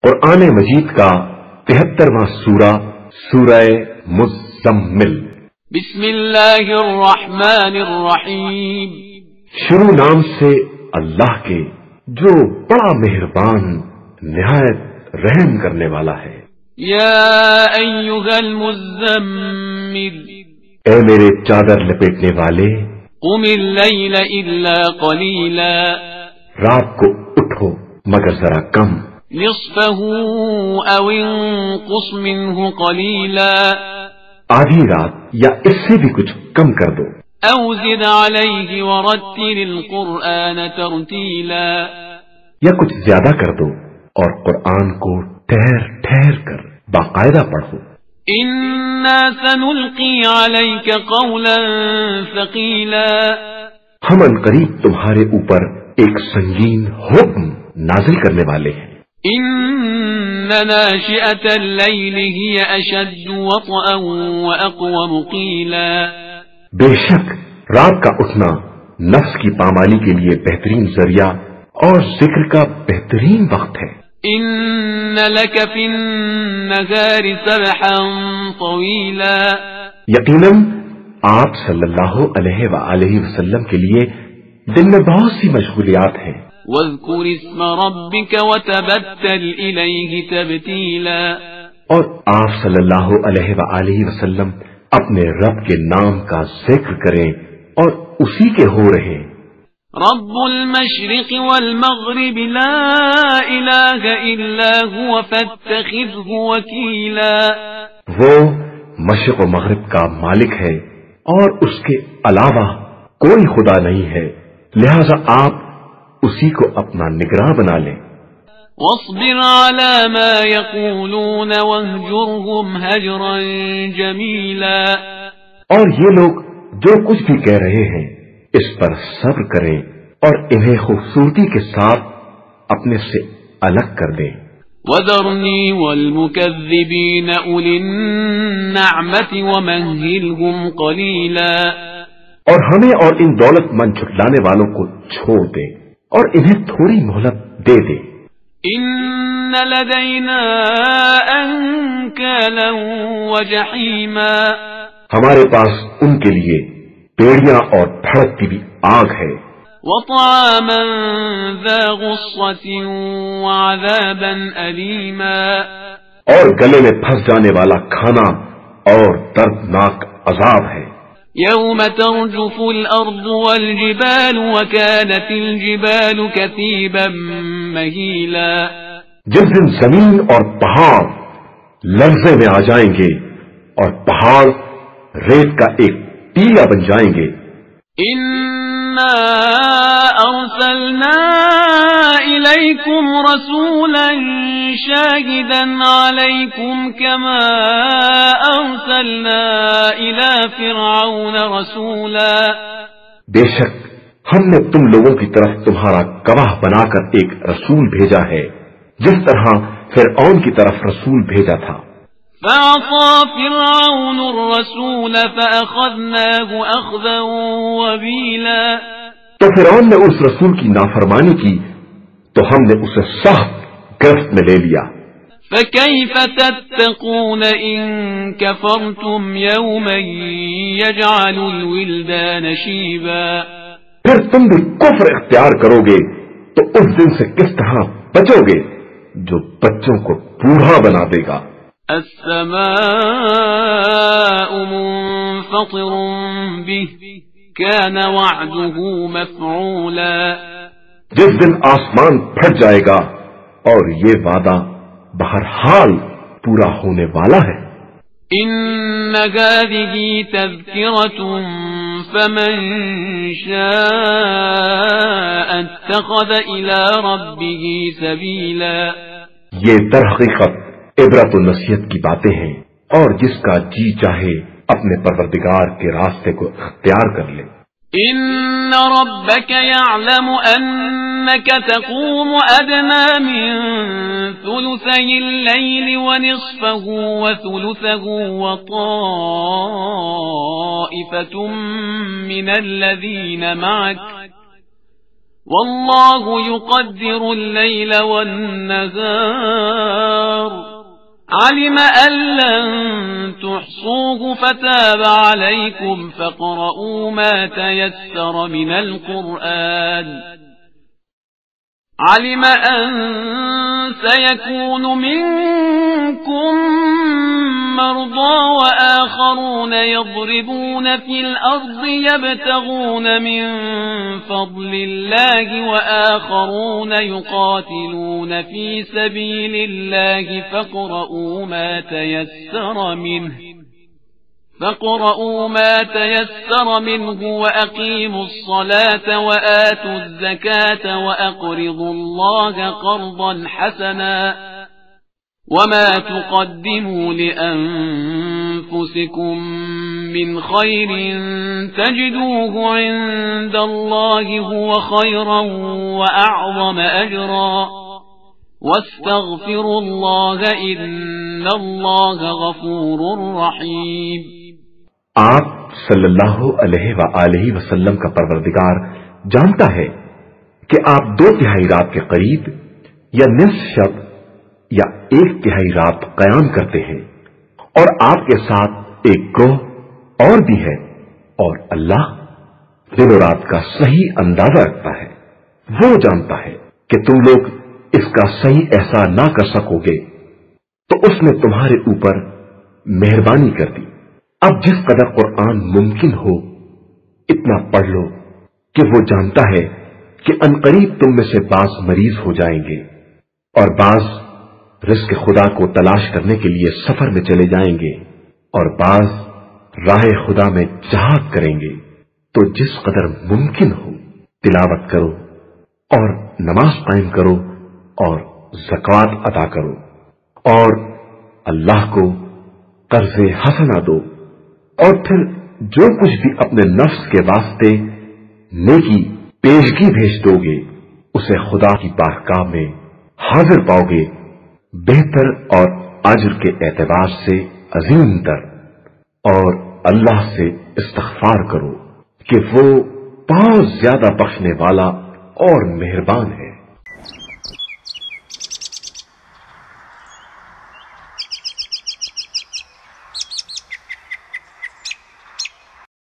قرآن مجید کا 73واں سورہ سورہ مزمل۔ بسم اللہ الرحمن الرحیم۔ شروع نام سے اللہ کے جو بڑا مہربان نہایت رحم کرنے والا ہے۔ یا ایھا المزمل، اے میرے چادر لپیٹنے والے، قم اللیل الا قلیلا، رات کو اٹھو مگر ذرا کم، نصفه او انقص منه قلیلا، آدھی رات یا اس سے بھی کچھ کم کر دو، او زد علیہ ورتل القرآن ترتیلا، یا کچھ زیادہ کر دو اور قرآن کو ٹھہر ٹھہر کر باقاعدہ پڑھو۔ انا سنلقی علیک قولا ثقیلا، ہم عنقریب تمہارے اوپر ایک سنگین حکم نازل کرنے والے ہیں۔ ان ناشئة اللیل ہی اشد وطئا واقوم قیلا، بے شک رات کا اٹھنا نفس کی پامالی کے لیے بہترین ذریعہ اور ذکر کا بہترین وقت ہے۔ ان لک فی النہار سبحا طویلا، یقیناً آپ صلی اللہ علیہ وآلہ وسلم کے لیے دن میں بہت سی مشغولیات ہیں۔ واذکر اسم ربک وتبتل الیہ تبتیلا، اور آپ صلی اللہ علیہ وآلہ وسلم اپنے رب کے نام کا ذکر کریں اور اسی کے ہو رہے۔ رب المشرق والمغرب لا الہ الا هو فاتخذه وکیلا، وہ مشرق و مغرب کا مالک ہے اور اس کے علاوہ کوئی خدا نہیں ہے، لہذا آپ اسی کو اپنا نگراں بنا لیں۔ واصبر على ما يقولون واهجرهم هجرا جميلا، اور یہ لوگ جو کچھ بھی کہہ رہے ہیں اس پر صبر کریں اور انہیں خوبصورتی کے ساتھ اپنے سے الگ کر دیں۔ وذرنی والمکذبین اولی النعمة ومہلهم قلیلا، اور ہمیں اور ان دولت مند جھٹلانے والوں کو چھوڑ دیں اور انہیں تھوڑی مہلت دے دیں۔ ان لدینا انکالا وجحیما، ہمارے پاس ان کے لیے پیڑیاں اور بھڑکتی بھی آگ ہے۔ وطعاما ذا غصة وعذابا أليما، اور گلے میں پھنس جانے والا کھانا اور دردناک عذاب ہے۔ يوم ترجف الأرض والجبال وكانت الجبال كثيبا مهيلا، جس دن زمین اور پہاڑ لرزے میں آ جائیں گے اور پہاڑ ریت کا ایک ٹیلا بن جائیں گے۔ إنا أرسلنا إليكم رسولا شاهدا عليكم كما أرسلنا إلى فرعون رسولا، بے شک ہم نے تم لوگوں کی طرف تمہارا گواہ بنا کر ایک رسول بھیجا ہے جس طرح فرعون کی طرف رسول بھیجا تھا۔ فعصى فرعون الرسول فأخذناه أخذا وبيلا، تو فرعون نے اس رسول کی نافرمانی کی تو ہم نے اسے سخت گرفت میں لے لیا۔ فكيف تتقون إن كفرتم يوما يجعل الولدان شيبا، پھر تم بھی کفر اختیار کرو گے تو اس دن سے کس طرح بچو گے جو بچوں کو بوڑھا بنا دے گا۔ السماء منفطر به كان وعده مفعولا، جس دن آسمان پھٹ جائے گا اور یہ وعدہ بہرحال پورا ہونے والا ہے۔ ان هذه تذكرة فمن شاء اتخذ الى ربه سبيلا، یہ در حقیقت عبرت و نصیحت کی باتیں ہیں اور جس کا جی چاہے اپنے پروردگار کے راستے کو اختیار کر لے۔ ان ربك يعلم انك تقوم ادنى من ثلثي الليل ونصفه وثلثه وطائفة من الذين معك والله يقدر الليل والنهار علم أن لن تحصوه فتاب عليكم فاقرؤوا ما تيسر من القرآن علم أن سيكون منكم مرضى وآخرون يضربون في الأرض يبتغون من فضل الله وآخرون يقاتلون في سبيل الله فاقرؤوا ما تيسر منه وأقيموا الصلاة وآتوا الزكاة وأقرضوا الله قرضا حسنا وما تقدموا لأنفسكم من خير تجدوه عند الله هو خيرا وأعظم أجرا واستغفروا الله إن الله غفور رحيم. آپ صلی اللہ علیہ وآلہ وسلم کا پروردگار جانتا ہے کہ آپ 2/3 رات کے قریب یا نصف شب یا 1/3 رات قیام کرتے ہیں اور آپ کے ساتھ ایک گروہ اور بھی ہے اور اللہ دن و رات کا صحیح اندازہ رکھتا ہے. وہ جانتا ہے کہ تم لوگ اس کا صحیح احسان نہ کر سکو گے تو اس نے تمہارے اوپر مہربانی کر دی. اب جس قدر قرآن ممکن ہو اتنا پڑھ لو کہ وہ جانتا ہے کہ عنقریب تم میں سے بعض مریض ہو جائیں گے اور بعض رزق خدا کو تلاش کرنے کے لیے سفر میں چلے جائیں گے اور بعض راہ خدا میں جہاد کریں گے. تو جس قدر ممکن ہو تلاوت کرو اور نماز قائم کرو اور زکوٰۃ ادا کرو اور اللہ کو قرض حسنہ دو اور پھر جو کچھ بھی اپنے نفس کے واسطے نیکی پیشگی بھیج دو گے اسے خدا کی بارگاہ میں حاضر پاؤ گے بہتر اور اجر کے اعتبار سے عظیم تر. اور اللہ سے استغفار کرو کہ وہ بہت زیادہ بخشنے والا اور مہربان ہے.